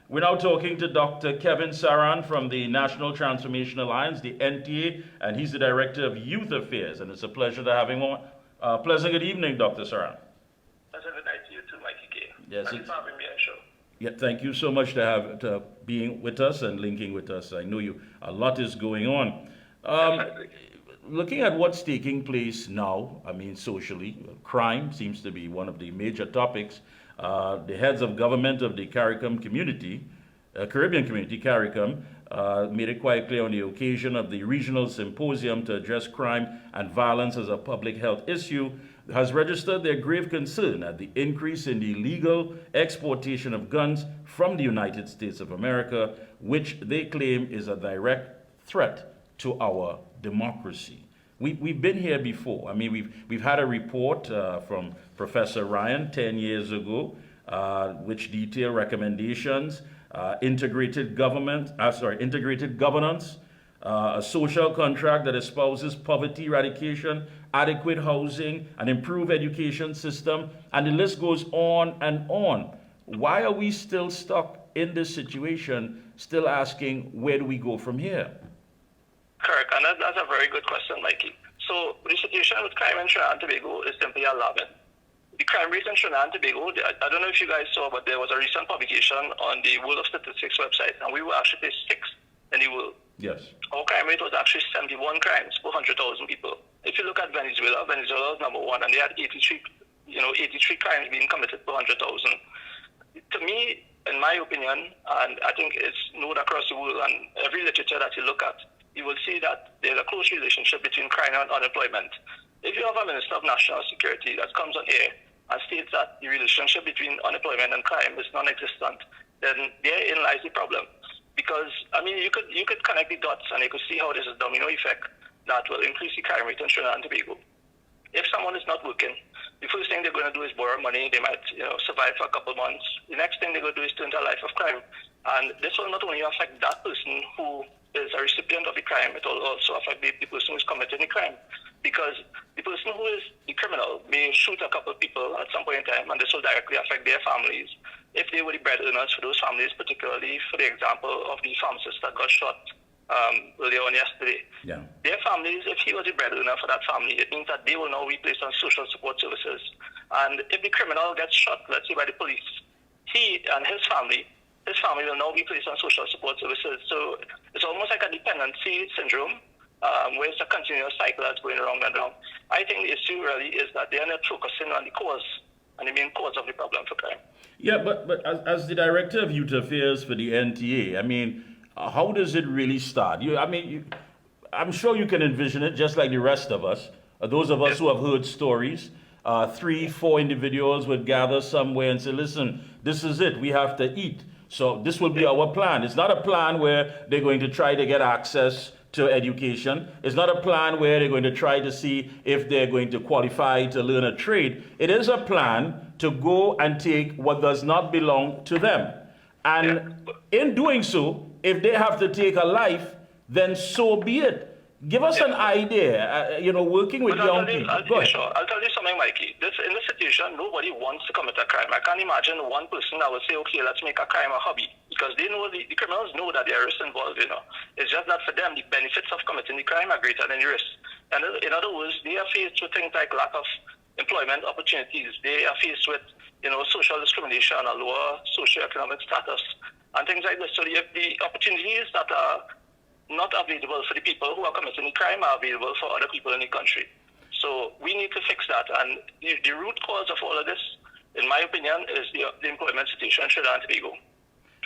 We're now talking to Dr. Kevin Saran from the National Transformation Alliance, the NTA, and he's the Director of Youth Affairs. And it's a pleasure to have him on. Pleasant good evening, Dr. Saran. Pleasant good night to you too, Mikee K. Yes, Thanks for having me on the show. Yeah, thank you so much to being with us and linking with us. I know a lot is going on. Looking at what's taking place now, I mean, socially, crime seems to be one of the major topics. The heads of government of the Caribbean community, CARICOM, made it quite clear on the occasion of the regional symposium to address crime and violence as a public health issue, has registered their grave concern at the increase in the illegal exportation of guns from the United States of America, which they claim is a direct threat to our democracy. We've been here before. I mean, we've had a report from Professor Ryan 10 years ago, which detailed recommendations, integrated governance, a social contract that espouses poverty eradication, adequate housing, an improved education system, and the list goes on and on. Why are we still stuck in this situation, still asking, where do we go from here? Correct, and that's a very good question, Mikey. So the situation with crime in Trinidad and Tobago is simply alarming. The crime rate in Trinidad and Tobago, I don't know if you guys saw, but there was a recent publication on the World of Statistics website, and we were actually sixth in the world. Yes. Our crime rate was actually 71 crimes per 100,000 people. If you look at Venezuela, Venezuela is number one, and they had 83 crimes being committed per 100,000. To me, in my opinion, and I think it's known across the world, and every literature that you look at, you will see that there's a close relationship between crime and unemployment. If you have a Minister of National Security that comes on air and states that the relationship between unemployment and crime is non-existent, then therein lies the problem. Because, I mean, you could connect the dots and you could see how this is a domino effect that will increase the crime rate in Trinidad and Tobago. If someone is not working, the first thing they're going to do is borrow money. They might, survive for a couple months. The next thing they're going to do is turn to a life of crime. And this will not only affect that person who is a recipient of the crime, it will also affect the person who is committing the crime. Because the person who is the criminal may shoot a couple of people at some point in time, and this will directly affect their families. If they were the breadwinners for those families, particularly for the example of the pharmacist that got shot earlier on yesterday, their families, if he was the breadwinner for that family, it means that they will now be placed on social support services. And if the criminal gets shot, let's say by the police, he and his family will now be placed on social support services. So it's almost like a dependency syndrome, where it's a continuous cycle that's going around and around. I think the issue really is that they are not focusing on the cause, and the main cause of the problem for crime. Yeah, but as the Director of Youth Affairs for the NTA, I mean, how does it really start? I'm sure you can envision it just like the rest of us. Those of us who have heard stories, 3-4 individuals would gather somewhere and say, listen, this is it, we have to eat. So this will be our plan. It's not a plan where they're going to try to get access to education. It's not a plan where they're going to try to see if they're going to qualify to learn a trade. It is a plan to go and take what does not belong to them. And in doing so, if they have to take a life, then so be it. Give us an idea, working with young people. I'll tell you something, Mikey. In this situation, nobody wants to commit a crime. I can't imagine one person that will say, okay, let's make a crime a hobby. Because they know, the criminals know that there are risks involved, It's just that for them, the benefits of committing the crime are greater than the risks. And in other words, they are faced with things like lack of employment opportunities. They are faced with, social discrimination, a lower socioeconomic status, and things like this. So the opportunities that are not available for the people who are committing the crime are available for other people in the country. So we need to fix that. And the root cause of all of this, in my opinion, is the employment situation in Trinidad and Tobago.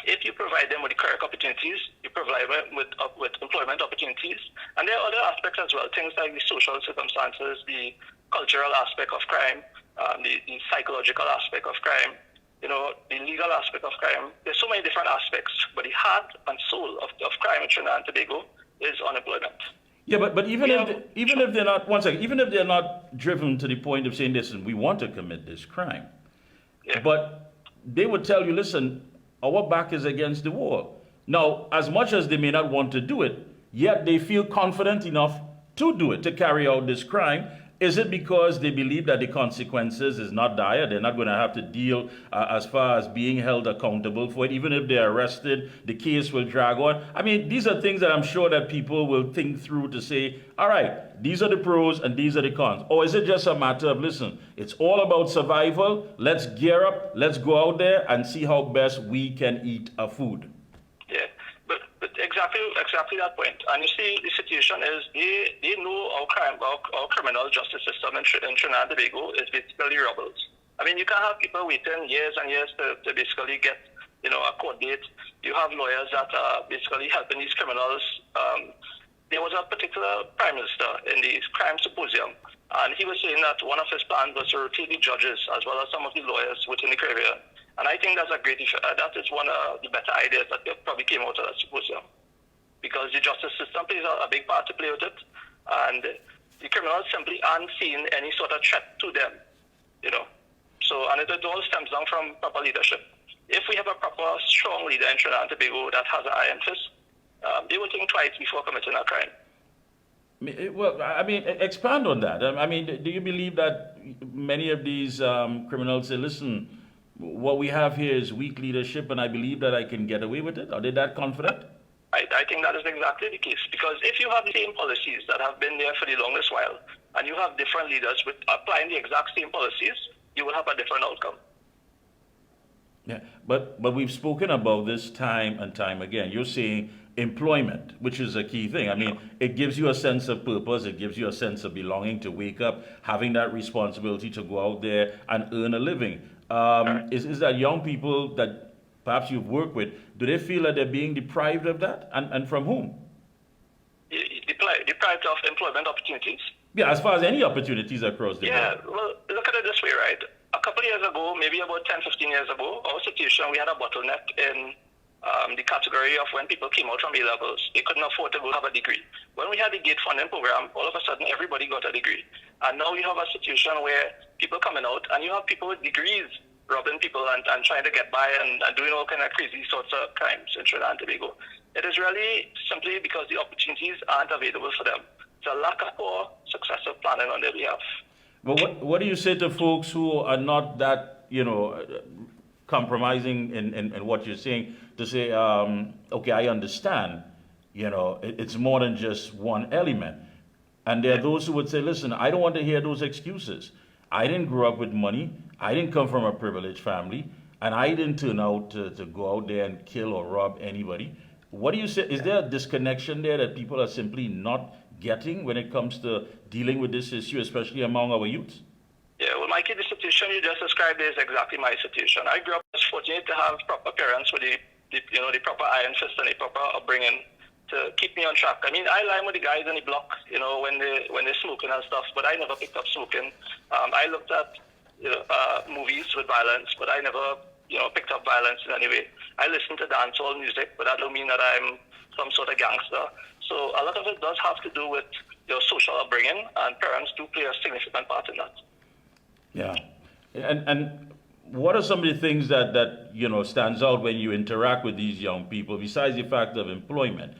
If you provide them with the correct opportunities, you provide them with employment opportunities. And there are other aspects as well, things like the social circumstances, the cultural aspect of crime, the psychological aspect of crime, the legal aspect of crime. There's so many different aspects, but the heart and soul of crime in Trinidad and Tobago is unemployment. Yeah, but even if they're not, one second, even if they're not driven to the point of saying, listen, we want to commit this crime, but they would tell you, listen, our back is against the wall. Now, as much as they may not want to do it, yet they feel confident enough to do it, to carry out this crime. Is it because they believe that the consequences is not dire? They're not going to have to deal as far as being held accountable for it. Even if they're arrested, the case will drag on. I mean, these are things that I'm sure that people will think through to say, all right, these are the pros and these are the cons. Or is it just a matter of, listen, it's all about survival. Let's gear up. Let's go out there and see how best we can eat our food. Yeah, but exactly that point. And you see, the situation is they know our criminal justice system in Trinidad and Tobago is basically rebels. I mean, you can have people waiting years and years to basically get, a court date. You have lawyers that are basically helping these criminals. There was a particular prime minister in the crime symposium, and he was saying that one of his plans was to rotate the judges as well as some of the lawyers within the Caribbean. And I think that's that is one of the better ideas that probably came out of that symposium. Because the justice system plays a big part to play with it, and the criminals simply aren't seeing any sort of threat to them, So, and it all stems down from proper leadership. If we have a proper, strong leader in Trinidad and Tobago that has an iron fist, they will think twice before committing a crime. Well, I mean, expand on that. I mean, do you believe that many of these criminals say, listen, what we have here is weak leadership, and I believe that I can get away with it? Are they that confident? I think that is exactly the case. Because if you have the same policies that have been there for the longest while, and you have different leaders with applying the exact same policies, you will have a different outcome. Yeah, but we've spoken about this time and time again. You're saying employment, which is a key thing. I mean, it gives you a sense of purpose. It gives you a sense of belonging, to wake up, having that responsibility to go out there and earn a living. Is that young people that perhaps you've worked with, do they feel that they're being deprived of that? And from whom? Deprived of employment opportunities? Yeah, as far as any opportunities across the board. Yeah, well, look at it this way, right? A couple of years ago, maybe about 10, 15 years ago, our situation, we had a bottleneck in the category of when people came out from A-levels. They couldn't afford to go have a degree. When we had the GATE funding program, all of a sudden everybody got a degree. And now you have a situation where people coming out, and you have people with degrees robbing people and trying to get by and doing all kind of crazy sorts of crimes in Trinidad and Tobago. It is really simply because the opportunities aren't available for them. It's a lack of poor successive planning on their behalf. But what do you say to folks who are not that, compromising in what you're saying, to say, okay, I understand, it's more than just one element. And there are those who would say, listen, I don't want to hear those excuses. I didn't grow up with money. I didn't come from a privileged family. And I didn't turn out to go out there and kill or rob anybody. What do you say? Is there a disconnection there that people are simply not getting when it comes to dealing with this issue, especially among our youths? Yeah, well, Mikey, the situation you just described is exactly my situation. I grew up as fortunate to have proper parents with the proper iron fist and the proper upbringing to keep me on track. I mean, I line with the guys in the block, when they're smoking and stuff, but I never picked up smoking. I looked at movies with violence, but I never picked up violence in any way. I listen to dancehall music, but that don't mean that I'm some sort of gangster. So a lot of it does have to do with your social upbringing, and parents do play a significant part in that. Yeah. And what are some of the things that stands out when you interact with these young people, besides the fact of employment?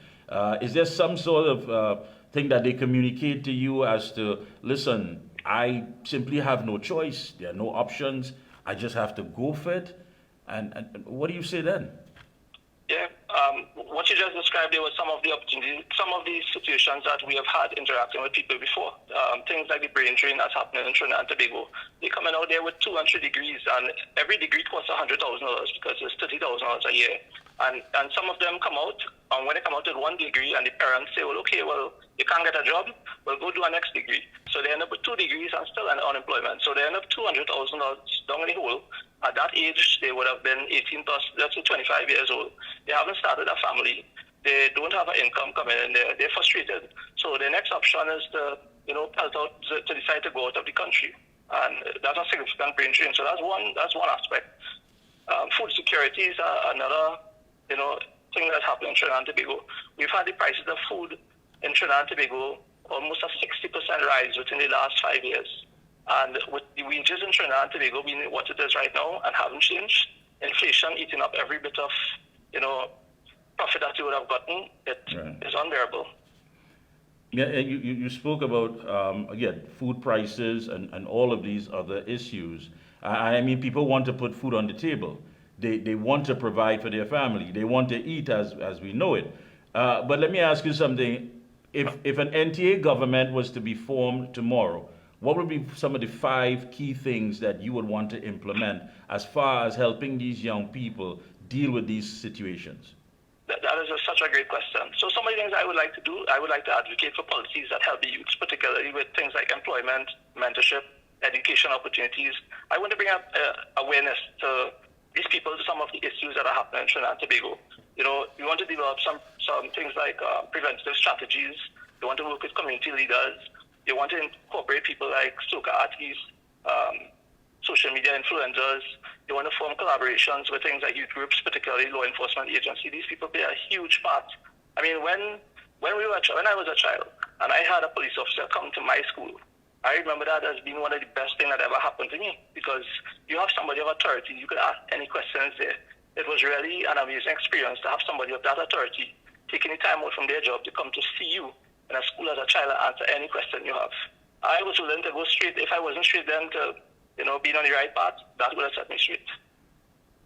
Is there some sort of thing that they communicate to you as to, listen, I simply have no choice, there are no options, I just have to go for it? And what do you say then? Yeah, what you just described there was some of the opportunities, some of the situations that we have had interacting with people before. Things like the brain drain that's happening in Trinidad and Tobago. They're coming out there with 2 and 3 degrees, and every degree costs $100,000 because it's $30,000 a year. And some of them come out, and when they come out with 1 degree, and the parents say, well, okay, well, you can't get a job, well, go do a next degree. So they end up with 2 degrees and still in unemployment. So they end up $200,000 down in the hole. At that age, they would have been 18 plus, let's say 25 years old. They haven't started a family. They don't have an income coming in there. They're frustrated. So the next option is to, pelt out, to decide to go out of the country. And that's a significant brain drain. So that's one aspect. Food security is another, thing that's happening in Trinidad and Tobago. We've had the prices of food in Trinidad and Tobago almost a 60% rise within the last 5 years. And with the wages in Trinidad and Tobago being what it is right now and haven't changed, inflation eating up every bit of, profit that you would have gotten, it is unbearable. Yeah, and you spoke about, again, food prices and all of these other issues. I mean, people want to put food on the table. They want to provide for their family. They want to eat as we know it. But let me ask you something. If an NTA government was to be formed tomorrow, what would be some of the 5 key things that you would want to implement as far as helping these young people deal with these situations? That is such a great question. So some of the things I would like to do, I would like to advocate for policies that help the youths, particularly with things like employment, mentorship, education opportunities. I want to bring up awareness to these people to some of the issues that are happening in Trinidad and Tobago. You know, we want to develop some things like preventative strategies. We want to work with community leaders. You want to incorporate people like soca artists, social media influencers. You want to form collaborations with things like youth groups, particularly law enforcement agencies. These people play a huge part. I mean, when I was a child and I had a police officer come to my school, I remember that as being one of the best things that ever happened to me, because you have somebody of authority. You could ask any questions there. It was really an amazing experience to have somebody of that authority taking the time out from their job to come to see you in a school as a child and answer any question you have. I was willing to go straight. If I wasn't straight then to, being on the right path, that would have set me straight.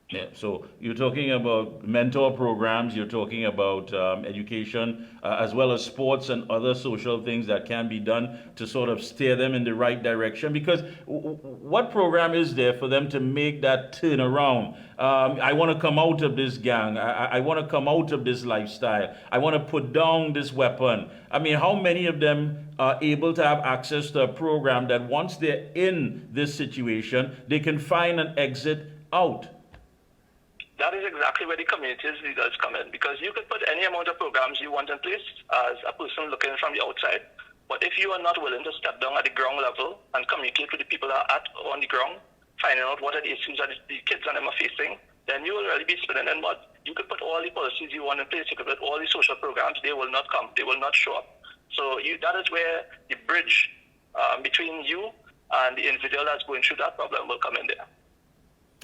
Yeah, so you're talking about mentor programs, you're talking about education, as well as sports and other social things that can be done to sort of steer them in the right direction. Because what program is there for them to make that turn around? I want to come out of this gang. I want to come out of this lifestyle. I want to put down this weapon. I mean, how many of them are able to have access to a program that once they're in this situation, they can find an exit out? That is exactly where the community's leaders come in, because you could put any amount of programs you want in place as a person looking from the outside. But if you are not willing to step down at the ground level and communicate with the people that are on the ground, finding out what are the issues that the kids and them are facing, then you will really be spinning in mud. You could put all the policies you want in place, you could put all the social programs, they will not come, they will not show up. So that is where the bridge between you and the individual that's going through that problem will come in there.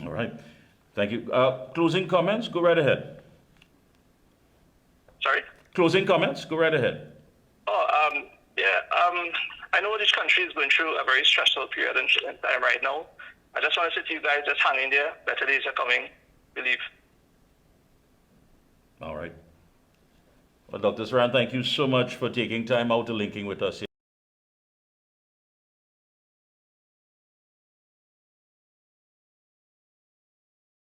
All right. Thank you. Closing comments? Go right ahead. Sorry? Closing comments? Go right ahead. I know this country is going through a very stressful period in time right now. I just want to say to you guys, just hang in there. Better days are coming. Believe. All right. Well, Dr. Saran, thank you so much for taking time out to linking with us here.